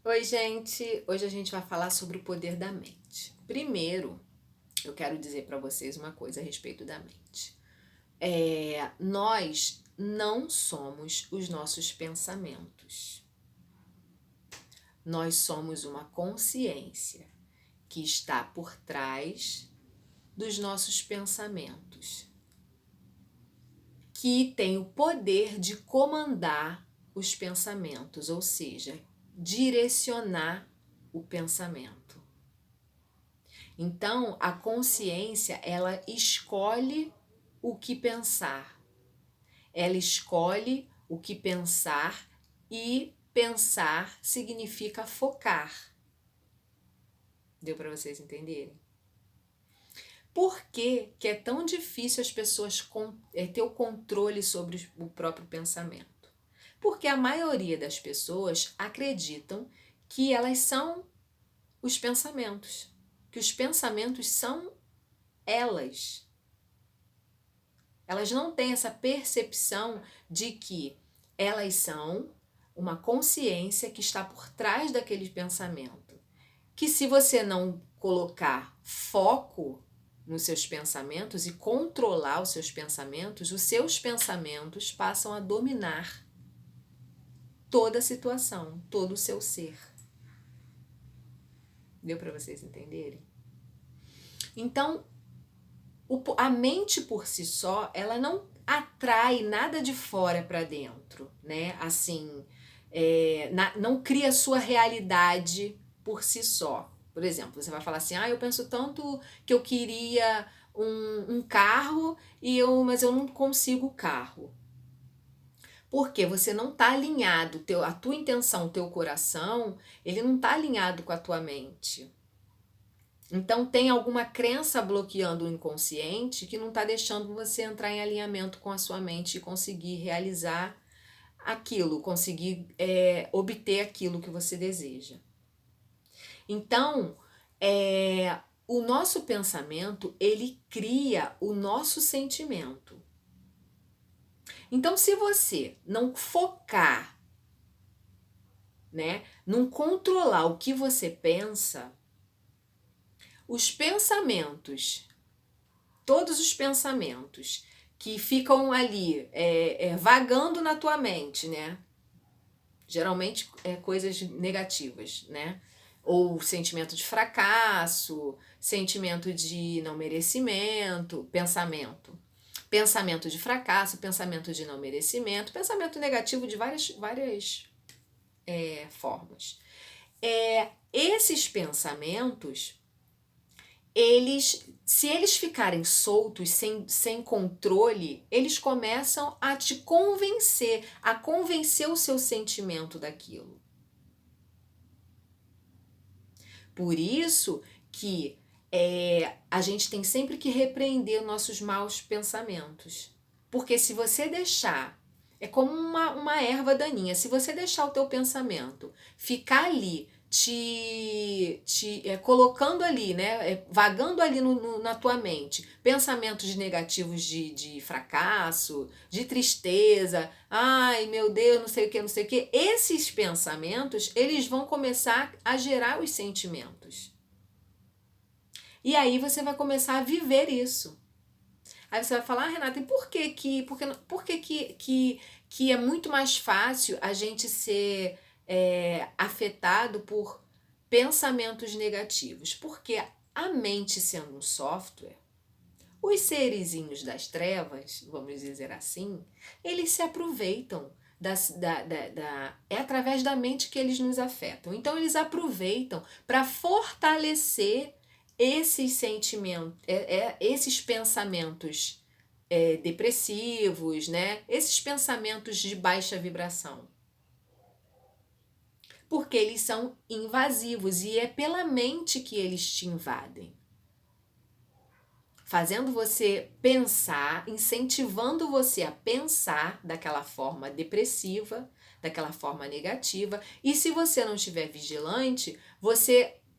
Oi, gente! Hoje a gente vai falar sobre o poder da mente. Primeiro, eu quero dizer para vocês uma coisa a respeito da mente. Nós não somos os nossos pensamentos. Nós somos uma consciência que está por trás dos nossos pensamentos, que tem o poder de comandar os pensamentos, ou seja, direcionar o pensamento. Então, a consciência, ela escolhe o que pensar. Ela escolhe o que pensar e pensar significa focar. Deu para vocês entenderem? Por que é tão difícil as pessoas ter o controle sobre o próprio pensamento? Porque a maioria das pessoas acreditam que elas são os pensamentos, que os pensamentos são elas. Elas não têm essa percepção de que elas são uma consciência que está por trás daquele pensamento. Que se você não colocar foco nos seus pensamentos e controlar os seus pensamentos passam a dominar toda a situação, todo o seu ser. Deu para vocês entenderem? Então, a mente por si só, ela não atrai nada de fora para dentro, né? Assim, não cria sua realidade por si só. Por exemplo, você vai falar assim, eu penso tanto que eu queria um carro mas eu não consigo o carro. Porque você não está alinhado, a tua intenção, o teu coração, ele não está alinhado com a tua mente. Então tem alguma crença bloqueando o inconsciente que não está deixando você entrar em alinhamento com a sua mente e conseguir realizar aquilo, conseguir obter aquilo que você deseja. Então, o nosso pensamento, ele cria o nosso sentimento. Então, se você não focar, né, não controlar o que você pensa, os pensamentos, todos os pensamentos que ficam ali vagando na tua mente, né? Geralmente coisas negativas, né? Ou sentimento de fracasso, sentimento de não merecimento, pensamento de fracasso, pensamento de não merecimento, pensamento negativo de várias formas. Esses pensamentos, se eles ficarem soltos, sem controle, eles começam a te convencer, a convencer o seu sentimento daquilo. Por isso que a gente tem sempre que repreender nossos maus pensamentos. Porque se você deixar, é como uma erva daninha, se você deixar o teu pensamento ficar ali, colocando ali, né, vagando ali na tua mente, pensamentos negativos de fracasso, de tristeza, ai meu Deus, não sei o que, esses pensamentos, eles vão começar a gerar os sentimentos. E aí você vai começar a viver isso. Aí você vai falar, Renata, e por que é muito mais fácil a gente ser afetado por pensamentos negativos? Porque a mente sendo um software, os serizinhos das trevas, vamos dizer assim, eles se aproveitam é através da mente que eles nos afetam. Então eles aproveitam para fortalecer esses sentimentos, esses pensamentos depressivos, né? Esses pensamentos de baixa vibração. Porque eles são invasivos e é pela mente que eles te invadem. Fazendo você pensar, incentivando você a pensar daquela forma depressiva, daquela forma negativa. E se você não estiver vigilante,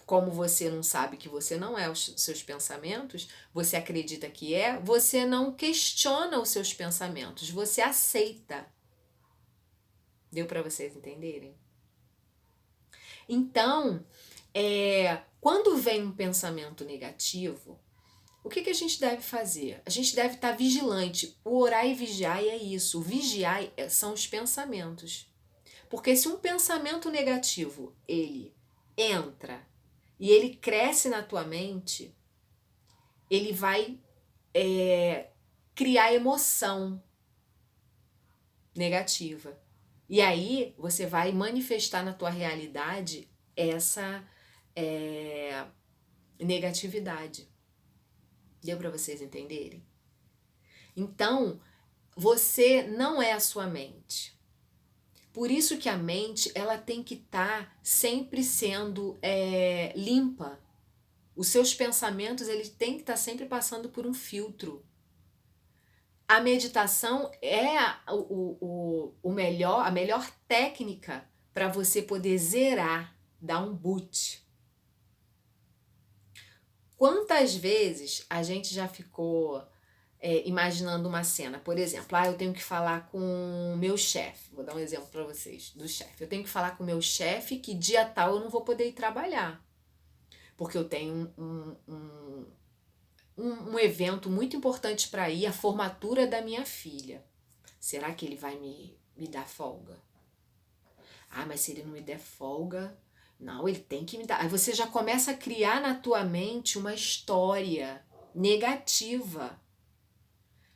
como você não sabe que você não é os seus pensamentos, você acredita que você não questiona os seus pensamentos, você aceita. Deu para vocês entenderem? Então, quando vem um pensamento negativo, o que a gente deve fazer? A gente deve estar vigilante. O orar e vigiar é isso. O vigiar são os pensamentos. Porque se um pensamento negativo, ele entra e ele cresce na tua mente, ele vai criar emoção negativa. E aí você vai manifestar na tua realidade essa negatividade. Deu para vocês entenderem? Então, você não é a sua mente. Por isso que a mente ela tem que estar sempre sendo limpa. Os seus pensamentos eles têm que estar sempre passando por um filtro. A meditação é a melhor técnica para você poder zerar, dar um boot. Quantas vezes a gente já ficou imaginando uma cena? Por exemplo, eu tenho que falar com o meu chefe. Vou dar um exemplo para vocês do chefe. Eu tenho que falar com o meu chefe que dia tal eu não vou poder ir trabalhar. Porque eu tenho um evento muito importante para ir, a formatura da minha filha. Será que ele vai me dar folga? Mas se ele não me der folga... Não, ele tem que me dar. Aí você já começa a criar na tua mente uma história negativa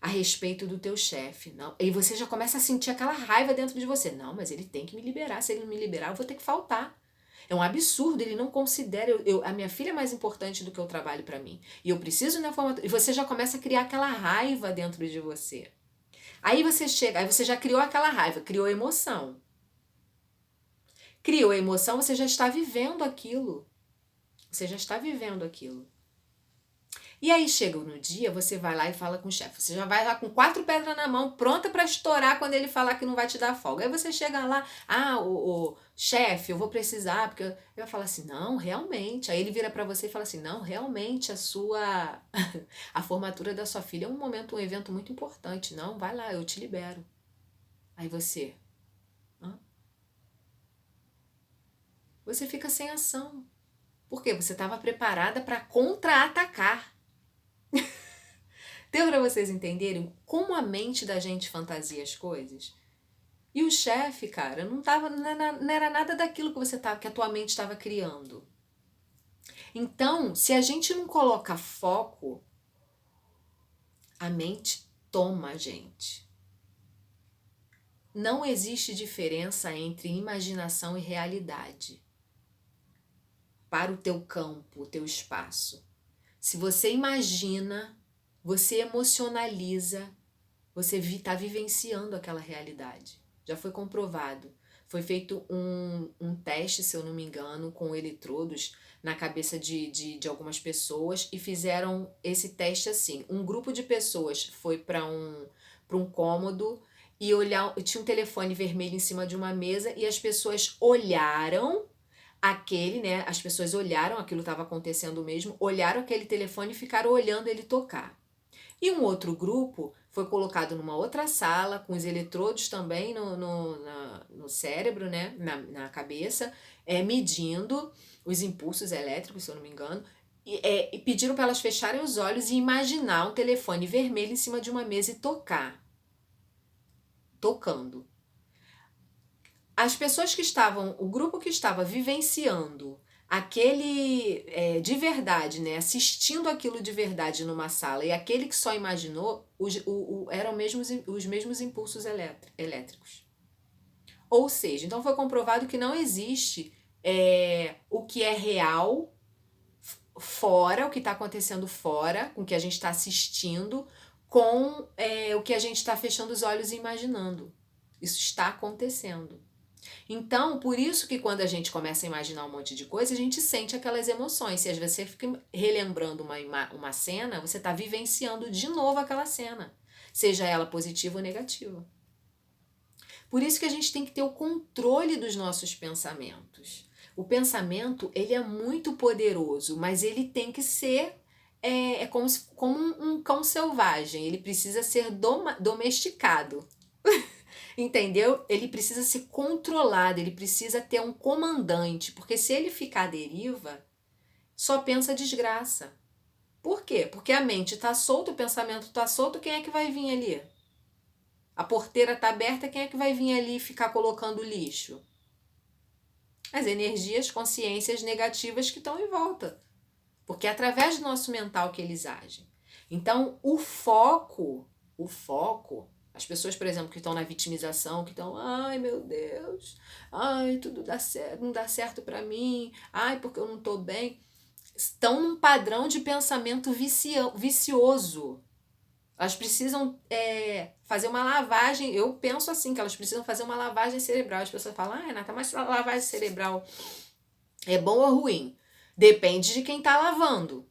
a respeito do teu chefe. Não, e você já começa a sentir aquela raiva dentro de você. Não, mas ele tem que me liberar. Se ele não me liberar, eu vou ter que faltar. É um absurdo, ele não considera... a minha filha é mais importante do que o trabalho para mim. E eu preciso na formatura... E você já começa a criar aquela raiva dentro de você. Aí você já criou aquela raiva, criou emoção. Criou a emoção, você já está vivendo aquilo. Você já está vivendo aquilo. E aí chega no dia, você vai lá e fala com o chefe. Você já vai lá com 4 pedras na mão, pronta para estourar quando ele falar que não vai te dar folga. Aí você chega lá, o chefe, eu vou precisar, porque eu vou falar assim, não, realmente. Aí ele vira para você e fala assim, não, realmente a formatura da sua filha é um evento muito importante. Não, vai lá, eu te libero. Aí você... Você fica sem ação. Por quê? Você estava preparada para contra-atacar. Deu para vocês entenderem como a mente da gente fantasia as coisas? E o chefe, cara, não era nada daquilo que a tua mente estava criando. Então, se a gente não coloca foco, a mente toma a gente. Não existe diferença entre imaginação e realidade para o teu campo, o teu espaço. Se você imagina, você emocionaliza, você está vivenciando aquela realidade. Já foi comprovado. Foi feito um teste, se eu não me engano, com eletrodos na cabeça de algumas pessoas e fizeram esse teste assim. Um grupo de pessoas foi para um cômodo e tinha um telefone vermelho em cima de uma mesa e as pessoas olharam as pessoas olharam, aquilo estava acontecendo mesmo, olharam aquele telefone e ficaram olhando ele tocar. E um outro grupo foi colocado numa outra sala, com os eletrodos também no cérebro, né, na cabeça, medindo os impulsos elétricos, se eu não me engano, e pediram para elas fecharem os olhos e imaginar um telefone vermelho em cima de uma mesa e tocando. As pessoas o grupo que estava vivenciando aquele de verdade, né, assistindo aquilo de verdade numa sala, e aquele que só imaginou, eram os mesmos impulsos elétricos. Ou seja, então foi comprovado que não existe o que é real fora, o que está acontecendo fora, com o que a gente está assistindo, com o que a gente está fechando os olhos e imaginando. Isso está acontecendo. Então, por isso que quando a gente começa a imaginar um monte de coisa, a gente sente aquelas emoções. Se às vezes você fica relembrando uma cena, você está vivenciando de novo aquela cena, seja ela positiva ou negativa. Por isso que a gente tem que ter o controle dos nossos pensamentos. O pensamento, ele é muito poderoso, mas ele tem que ser como um cão selvagem. Ele precisa ser domesticado. Entendeu? Ele precisa ser controlado, ele precisa ter um comandante, porque se ele ficar à deriva, só pensa desgraça. Por quê? Porque a mente está solta, o pensamento está solto, quem é que vai vir ali? A porteira está aberta, quem é que vai vir ali e ficar colocando lixo? As energias, consciências negativas que estão em volta. Porque é através do nosso mental que eles agem. Então, o foco, as pessoas, por exemplo, que estão na vitimização, que estão, ai meu Deus, ai tudo dá certo, não dá certo para mim, ai porque eu não estou bem, estão num padrão de pensamento vicioso. Elas precisam fazer uma lavagem, eu penso assim, que elas precisam fazer uma lavagem cerebral. As pessoas falam, Renata, mas lavagem cerebral é bom ou ruim? Depende de quem está lavando,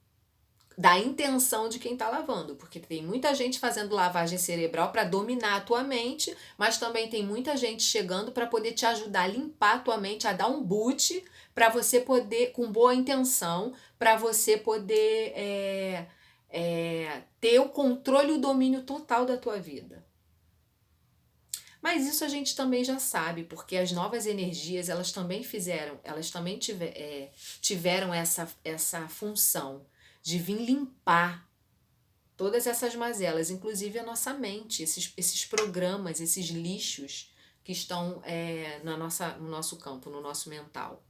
da intenção de quem está lavando, porque tem muita gente fazendo lavagem cerebral para dominar a tua mente, mas também tem muita gente chegando para poder te ajudar a limpar a tua mente, a dar um boot para você poder, com boa intenção, para você poder ter o controle e o domínio total da tua vida. Mas isso a gente também já sabe, porque as novas energias, elas também tiveram essa função de vir limpar todas essas mazelas, inclusive a nossa mente, esses programas, esses lixos que estão no nosso campo, no nosso mental,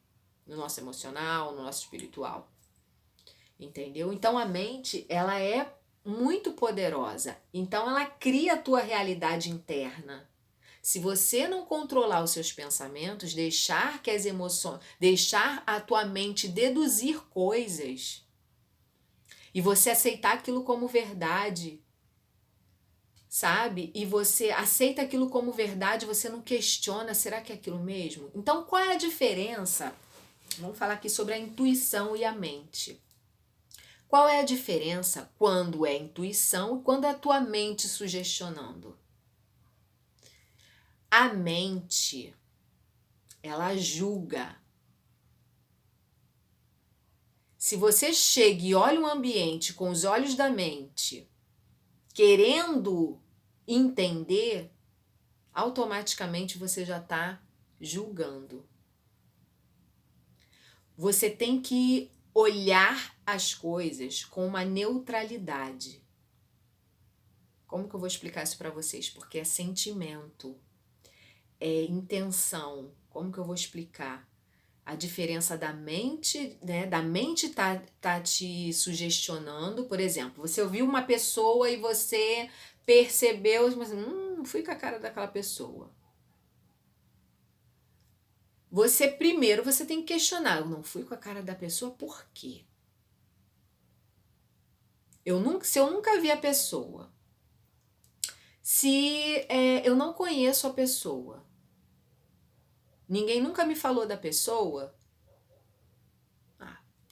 no nosso emocional, no nosso espiritual. Entendeu? Então a mente, ela é muito poderosa. Então ela cria a tua realidade interna. Se você não controlar os seus pensamentos, deixar que as emoções, deixar a tua mente deduzir coisas e você aceitar aquilo como verdade, sabe? E você aceita aquilo como verdade, você não questiona, será que é aquilo mesmo? Então qual é a diferença? Vamos falar aqui sobre a intuição e a mente. Qual é a diferença quando é intuição e quando é a tua mente sugestionando? A mente, ela julga. Se você chega e olha um ambiente com os olhos da mente, querendo entender, automaticamente você já está julgando. Você tem que olhar as coisas com uma neutralidade. Como que eu vou explicar isso para vocês? Porque é sentimento, é intenção. Como que eu vou explicar? A diferença da mente, né? Da mente tá te sugestionando. Por exemplo, você ouviu uma pessoa e você percebeu, mas fui com a cara daquela pessoa. Você tem que questionar, eu não fui com a cara da pessoa, por quê? Se eu nunca vi a pessoa, se eu não conheço a pessoa, ninguém nunca me falou da pessoa,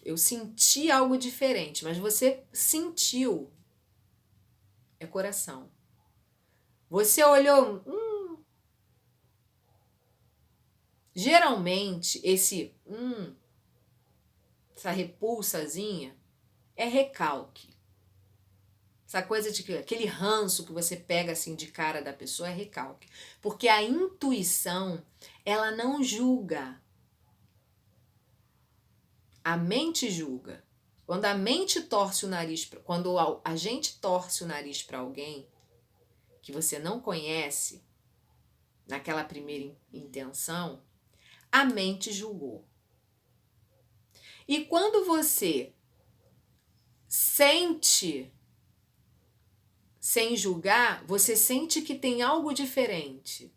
eu senti algo diferente, mas você sentiu, é coração. Você olhou, geralmente essa repulsazinha é recalque. Essa coisa de aquele ranço que você pega assim de cara da pessoa é recalque. Porque a intuição, ela não julga. A mente julga. Quando a mente torce o nariz, quando a gente torce o nariz para alguém que você não conhece, naquela primeira intenção, a mente julgou. E quando você sente sem julgar, você sente que tem algo diferente.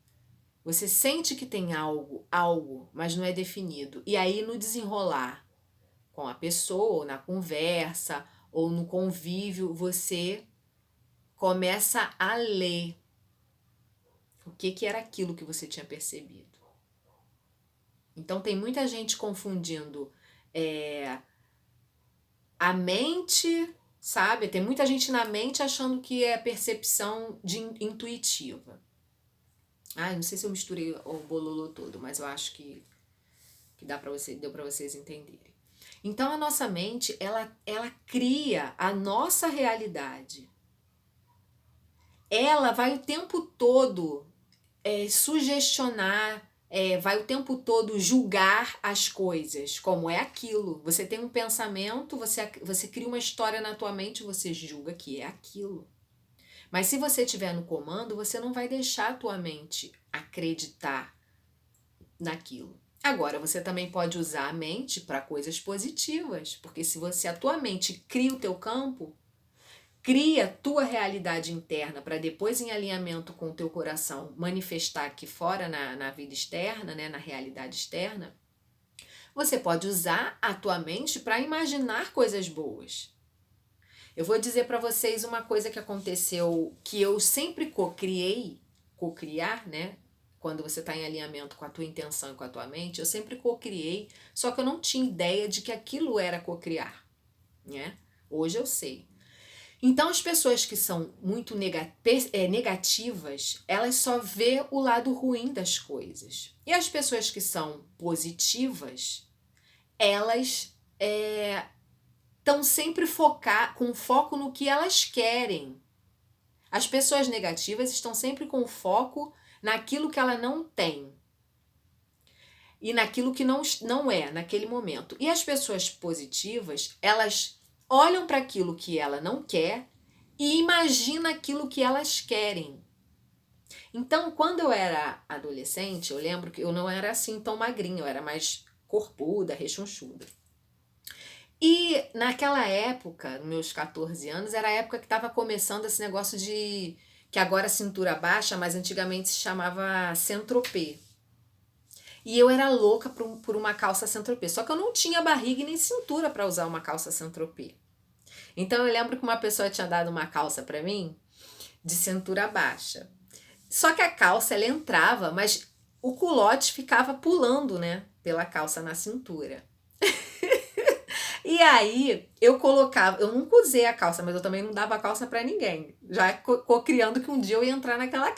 Você sente que tem algo, mas não é definido. E aí no desenrolar com a pessoa, ou na conversa, ou no convívio, você começa a ler o que era aquilo que você tinha percebido. Então tem muita gente confundindo a mente, sabe? Tem muita gente na mente achando que é percepção intuitiva. Não sei se eu misturei o bololô todo, mas eu acho que deu para vocês entenderem. Então a nossa mente, ela cria a nossa realidade. Ela vai o tempo todo sugestionar, vai o tempo todo julgar as coisas, como é aquilo. Você tem um pensamento, você cria uma história na tua mente, você julga que é aquilo. Mas se você estiver no comando, você não vai deixar a tua mente acreditar naquilo. Agora, você também pode usar a mente para coisas positivas, porque se a tua mente cria o teu campo, cria a tua realidade interna para depois, em alinhamento com o teu coração, manifestar aqui fora na vida externa, né, na realidade externa, você pode usar a tua mente para imaginar coisas boas. Eu vou dizer para vocês uma coisa que aconteceu, que eu sempre cocriar, né? Quando você está em alinhamento com a tua intenção e com a tua mente, eu sempre cocriei, só que eu não tinha ideia de que aquilo era cocriar, né? Hoje eu sei. Então, as pessoas que são muito negativas, elas só vê o lado ruim das coisas. E as pessoas que são positivas, elas estão sempre com foco no que elas querem. As pessoas negativas estão sempre com foco naquilo que ela não tem e naquilo que não é naquele momento. E as pessoas positivas, elas olham para aquilo que ela não quer e imagina aquilo que elas querem. Então, quando eu era adolescente, eu lembro que eu não era assim tão magrinha, eu era mais corpuda, rechonchuda. E naquela época, meus 14 anos, era a época que estava começando esse negócio de... que agora é cintura baixa, mas antigamente se chamava Saint-Tropez. E eu era louca por uma calça Saint-Tropez. Só que eu não tinha barriga e nem cintura para usar uma calça Saint-Tropez. Então eu lembro que uma pessoa tinha dado uma calça para mim de cintura baixa. Só que a calça, ela entrava, mas o culote ficava pulando, né? Pela calça na cintura. E aí, eu nunca usei a calça, mas eu também não dava calça pra ninguém. Já criando que um dia eu ia entrar naquela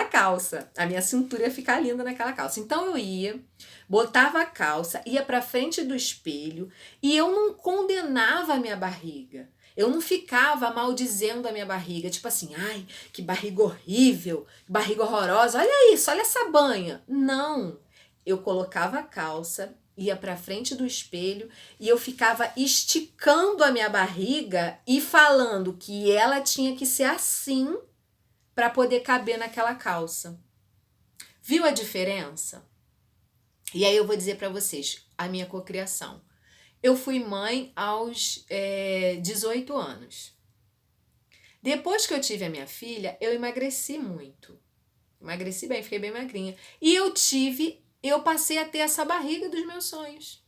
calça. A minha cintura ia ficar linda naquela calça. Então eu ia, botava a calça, ia pra frente do espelho e eu não condenava a minha barriga. Eu não ficava maldizendo a minha barriga, tipo assim, ai, que barriga horrível, que barriga horrorosa, olha isso, olha essa banha. Não, eu colocava a calça, ia pra frente do espelho e eu ficava esticando a minha barriga e falando que ela tinha que ser assim para poder caber naquela calça. Viu a diferença? E aí eu vou dizer para vocês a minha cocriação. Eu fui mãe aos 18 anos. Depois que eu tive a minha filha, eu emagreci muito. Emagreci bem, fiquei bem magrinha. E eu passei a ter essa barriga dos meus sonhos.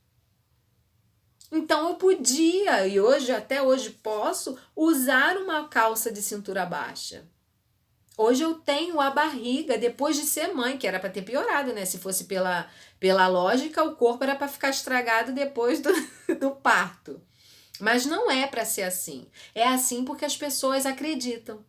Então eu podia, e até hoje posso, usar uma calça de cintura baixa. Hoje eu tenho a barriga depois de ser mãe, que era para ter piorado, né? Se fosse pela lógica, o corpo era para ficar estragado depois do parto. Mas não é para ser assim. É assim porque as pessoas acreditam.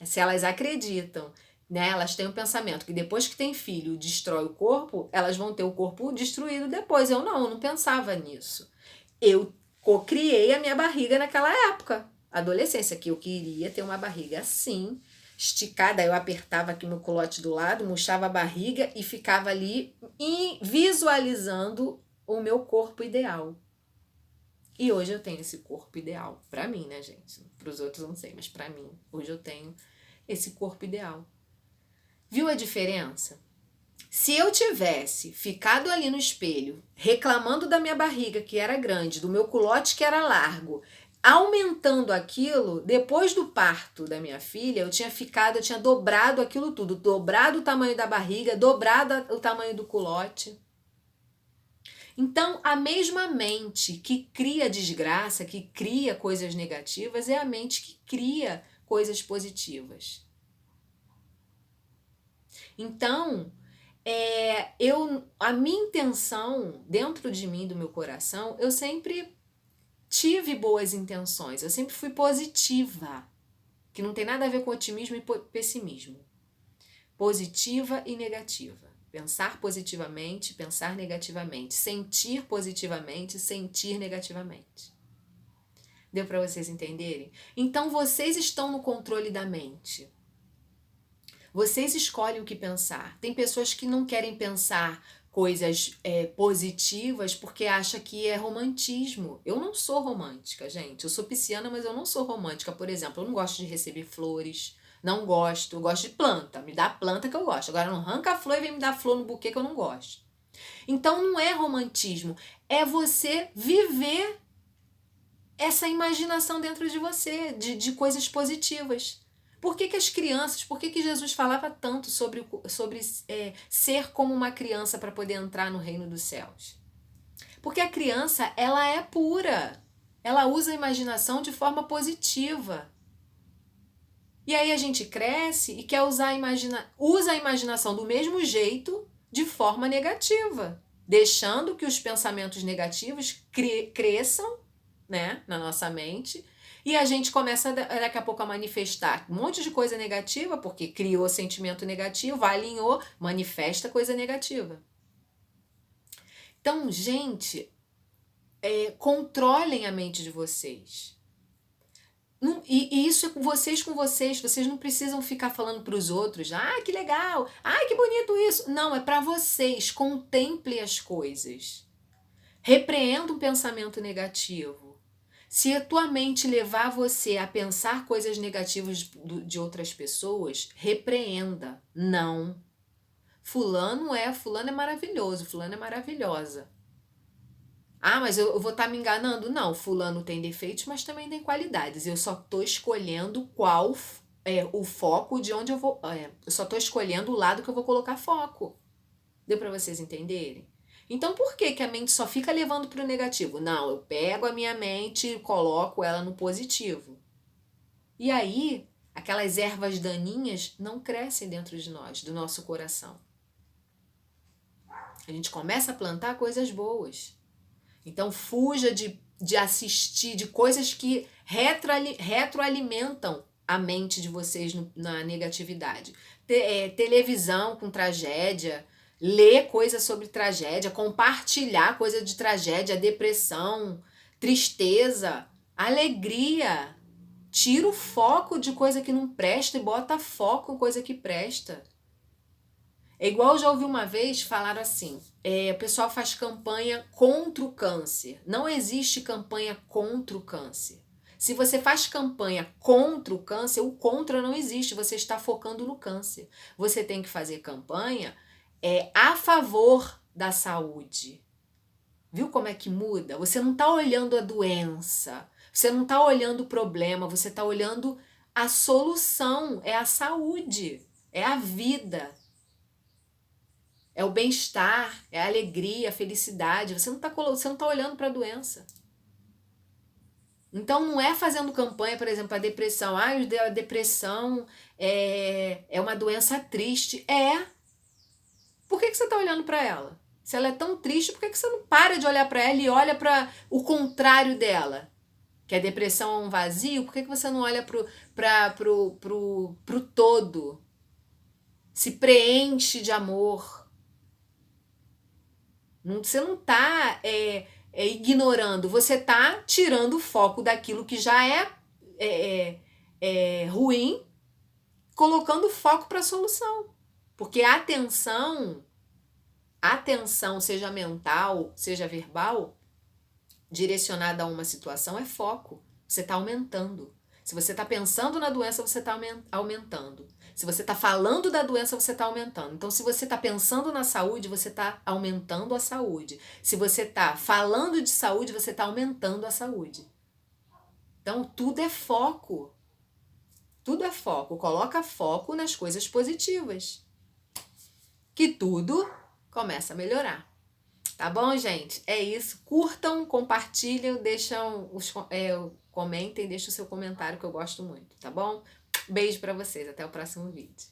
Se elas acreditam, né? Elas têm o pensamento que depois que tem filho destrói o corpo, elas vão ter o corpo destruído depois. Eu não pensava nisso. Eu cocriei a minha barriga naquela época, adolescência, que eu queria ter uma barriga assim, esticada. Eu apertava aqui no culote do lado, murchava a barriga e ficava ali visualizando o meu corpo ideal. E hoje eu tenho esse corpo ideal. Pra mim, né, gente? Pros outros eu não sei, mas pra mim, hoje eu tenho esse corpo ideal. Viu a diferença? Se eu tivesse ficado ali no espelho, reclamando da minha barriga, que era grande, do meu culote, que era largo, aumentando aquilo, depois do parto da minha filha, eu tinha dobrado aquilo tudo, dobrado o tamanho da barriga, dobrado o tamanho do culote. Então, a mesma mente que cria desgraça, que cria coisas negativas, é a mente que cria coisas positivas. Então, a minha intenção, dentro de mim, do meu coração, eu sempre tive boas intenções, eu sempre fui positiva, que não tem nada a ver com otimismo e pessimismo. Positiva e negativa. Pensar positivamente, pensar negativamente. Sentir positivamente, sentir negativamente. Deu para vocês entenderem? Então, vocês estão no controle da mente. Vocês escolhem o que pensar. Tem pessoas que não querem pensar coisas positivas porque acha que é romantismo. Eu não sou romântica, gente. Eu sou pisciana, mas eu não sou romântica. Por exemplo, eu não gosto de receber flores. Não gosto. Eu gosto de planta. Me dá planta que eu gosto. Agora não arranca a flor e vem me dar flor no buquê que eu não gosto. Então não é romantismo. É você viver essa imaginação dentro de você, de coisas positivas. Por que as crianças, por que Jesus falava tanto sobre ser como uma criança para poder entrar no reino dos céus? Porque a criança, ela é pura. Ela usa a imaginação de forma positiva. E aí a gente cresce e quer usa a imaginação do mesmo jeito, de forma negativa, deixando que os pensamentos negativos cresçam, né, na nossa mente, e a gente começa daqui a pouco a manifestar um monte de coisa negativa, porque criou sentimento negativo, alinhou, manifesta coisa negativa. Então, gente, controlem a mente de vocês. E isso é com vocês não precisam ficar falando para os outros, que legal, que bonito isso. Não, é para vocês, contemple as coisas. Repreenda um pensamento negativo. Se a tua mente levar você a pensar coisas negativas de outras pessoas, repreenda. Não. Fulano é maravilhoso, fulano é maravilhosa. Mas eu vou estar me enganando? Não, fulano tem defeitos, mas também tem qualidades. Eu só estou escolhendo qual é o foco de onde eu vou... eu só estou escolhendo o lado que eu vou colocar foco. Deu para vocês entenderem? Então, por que a mente só fica levando para o negativo? Não, eu pego a minha mente e coloco ela no positivo. E aí, aquelas ervas daninhas não crescem dentro de nós, do nosso coração. A gente começa a plantar coisas boas. Então, fuja de assistir, de coisas que retroalimentam a mente de vocês na negatividade. Televisão com tragédia, ler coisa sobre tragédia, compartilhar coisa de tragédia, depressão, tristeza, alegria. Tira o foco de coisa que não presta e bota foco em coisa que presta. É igual eu já ouvi uma vez falar assim, o pessoal faz campanha contra o câncer. Não existe campanha contra o câncer. Se você faz campanha contra o câncer, o contra não existe, você está focando no câncer. Você tem que fazer campanha a favor da saúde. Viu como é que muda? Você não está olhando a doença, você não está olhando o problema, você está olhando a solução, é a saúde, é a vida. É o bem-estar, é a alegria, a felicidade. Você não tá olhando para a doença. Então, não é fazendo campanha, por exemplo, a depressão. A depressão é uma doença triste. Por que você está olhando para ela? Se ela é tão triste, por que você não para de olhar para ela e olha para o contrário dela? Que a depressão é um vazio, por que você não olha pro todo? Se preenche de amor. Você não está ignorando, você está tirando o foco daquilo que já é ruim, colocando foco para a solução. Porque a atenção, seja mental, seja verbal, direcionada a uma situação, é foco. Você está aumentando. Se você está pensando na doença, você está aumentando. Se você está falando da doença, você está aumentando. Então, se você está pensando na saúde, você está aumentando a saúde. Se você está falando de saúde, você está aumentando a saúde. Então, tudo é foco. Tudo é foco. Coloca foco nas coisas positivas. Que tudo começa a melhorar. Tá bom, gente? É isso. Curtam, compartilhem, comentem, deixem o seu comentário que eu gosto muito, tá bom? Beijo pra vocês. Até o próximo vídeo.